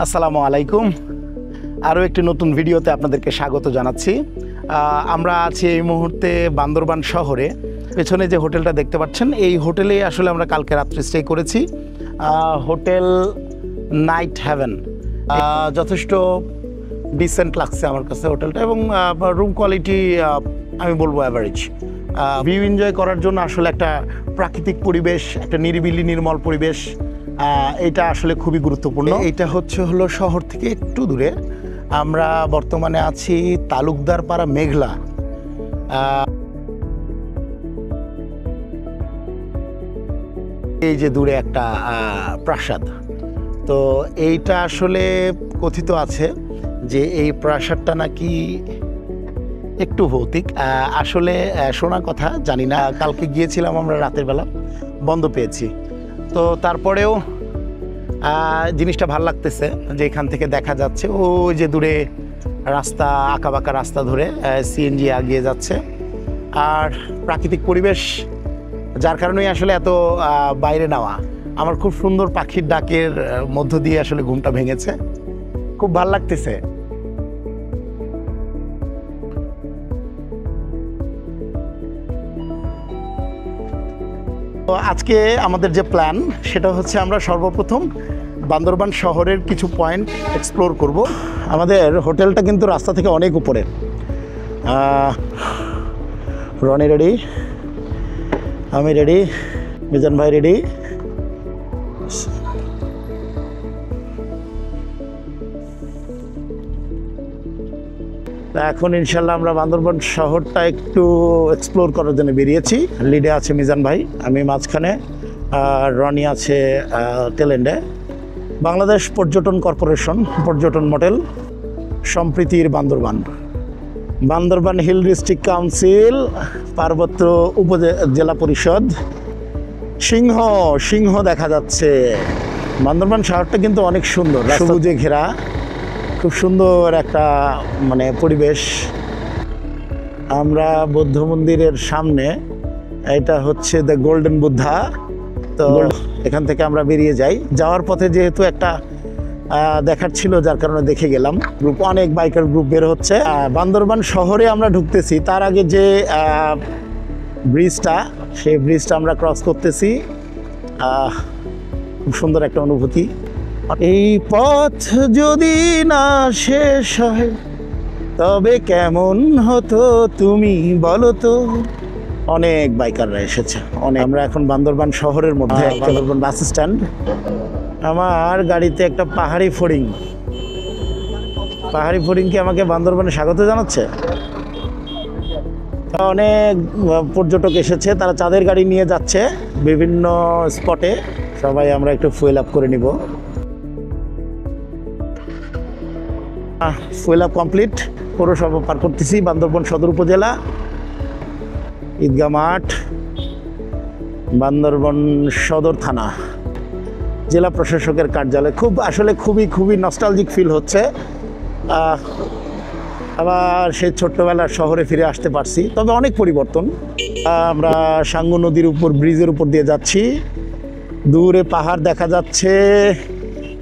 আসসালামু আলাইকুম। আরও একটি নতুন ভিডিওতে আপনাদেরকে স্বাগত জানাচ্ছি। আমরা আছি এই মুহূর্তে বান্দরবান শহরে। পেছনে যে হোটেলটা দেখতে পাচ্ছেন, এই হোটেলেই আসলে আমরা কালকে রাত্রে স্টে করেছি। Hotel night haven. যথেষ্ট ডিসেন্ট লাগছে আমার কাছে হোটেলটা, এবং রুম কোয়ালিটি আমি বলবো অ্যাভারেজ। ভিউ এনজয় করার জন্য আসলে একটা প্রাকৃতিক পরিবেশ, একটা নিরিবিলি নির্মল পরিবেশ, এটা আসলে খুবই গুরুত্বপূর্ণ। এটা হলো শহর থেকে একটু দূরে। আমরা বর্তমানে আছি তালুকদারপাড়া মেঘলা। এই যে দূরে একটা প্রাসাদ, তো এইটা আসলে কথিত আছে যে এই প্রাসাদটা নাকি একটু ভৌতিক। আসলে শোনা কথা, জানি না। কালকে গিয়েছিলাম আমরা রাতের বেলা, বন্ধ পেয়েছি। তো তারপরেও জিনিসটা ভাল লাগতেছে যে এখান থেকে দেখা যাচ্ছে ওই যে দূরে রাস্তা, আঁকাবাঁকা রাস্তা ধরে সিএনজি এগিয়ে যাচ্ছে, আর প্রাকৃতিক পরিবেশ, যার কারণেই আসলে এত বাইরে নেওয়া। আমার খুব সুন্দর পাখির ডাকের মধ্য দিয়ে আসলে ঘুমটা ভেঙেছে, খুব ভাল লাগতেছে। তো আজকে আমাদের যে প্ল্যান, সেটা হচ্ছে আমরা সর্বপ্রথম বান্দরবান শহরের কিছু পয়েন্ট এক্সপ্লোর করব। আমাদের হোটেলটা কিন্তু রাস্তা থেকে অনেক উপরে। রনি রেডি, আমি রেডি, মিজান ভাই রেডি। এখন ইনশাল্লাহ আমরা বান্দরবান শহরটা একটু এক্সপ্লোর করার জন্য বেরিয়েছি। লিডে আছে মিজান ভাই, আমি মাঝখানে, আর রনি আছে টেলেন্ডে। বাংলাদেশ পর্যটন কর্পোরেশন পর্যটন মডেল সম্প্রীতির Bandarban, Bandarban hill district council, পার্বত্য উপজেলা পরিষদ। সিংহ দেখা যাচ্ছে। বান্দরবান শহরটা কিন্তু অনেক সুন্দর, সবুজে ঘেরা, খুব সুন্দর একটা পরিবেশ। আমরা বৌদ্ধ মন্দিরের সামনে, এটা হচ্ছে দ্য গোল্ডেন বুদ্ধা। তো এখান থেকে আমরা বেরিয়ে যাই। যাওয়ার পথে যেহেতু একটা দেখার ছিল, যার কারণে দেখে গেলাম। গ্রুপ, অনেক বাইকার গ্রুপ বের হচ্ছে। বান্দরবান শহরে আমরা ঢুকতেছি, তার আগে যে ব্রিজটা, সেই ব্রিজটা আমরা ক্রস করতেছি। খুব সুন্দর একটা অনুভূতি। এই পথ যদি না শেষ হয় তবে কেমন হতো তুমি বলো তো। অনেক বাইকাররা এসেছে, অনেক। আমরা এখন বান্দরবান শহরের মধ্যে, বান্দরবান বাস স্ট্যান্ড। আমার গাড়িতে একটা পাহাড়ি ফড়িং কি আমাকে বান্দরবানে স্বাগত জানাচ্ছে। অনেক পর্যটক এসেছে, তারা চাঁদের গাড়ি নিয়ে যাচ্ছে বিভিন্ন স্পটে। সবাই আমরা একটু ফুয়েল আপ করে নিব। Fuel up complete. পৌরসভা পার করতেছি, বান্দরবান সদর উপজেলা, ঈদগাহ মাঠ, বান্দরবান সদর থানা, জেলা প্রশাসকের কার্যালয়। খুবই নস্টালজিক ফিল হচ্ছে। আবার সেই ছোট্টবেলার শহরে ফিরে আসতে পারছি। তবে অনেক পরিবর্তন। আমরা সাঙ্গু নদীর উপর, ব্রিজের উপর দিয়ে যাচ্ছি। দূরে পাহাড় দেখা যাচ্ছে,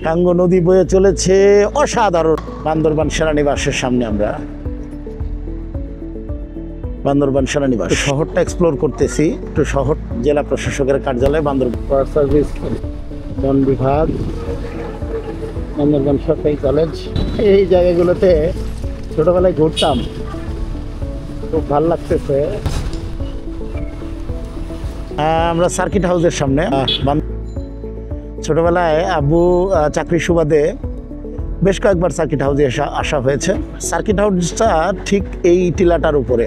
সাঙ্গু নদী বয়ে চলেছে, অসাধারণ। বান্দরবান সেনানিবাসের সামনে আমরা, বান্দরবান সেনানিবাস। শহরটা এক্সপ্লোর করতেছি। একটু শহর, জেলা প্রশাসকের কার্যালয়, বান্দরবান ফায়ার সার্ভিস, বন বিভাগ, বান্দরবান সরকারি কলেজ। এই জায়গাগুলোতে ছোটবেলায় ঘুরতাম, খুব ভালো লাগতেছে। আমরা সার্কিট হাউসের সামনে। ছোটবেলায় আব্বু চাকরির সুবাদে বেশ কয়েকবার সার্কিট হাউসে আসা হয়েছে। সার্কিট হাউসটা ঠিক এই টিলাটার উপরে।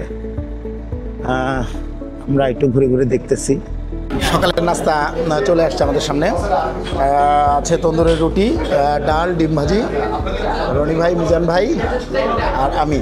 আমরা একটু ঘুরে ঘুরে দেখতেছি। সকালের নাস্তা চলে আসছে আমাদের সামনে। আছে তন্দুরের রুটি, ডাল, ডিম ভাজি, রনি ভাই, মিজান ভাই আর আমি।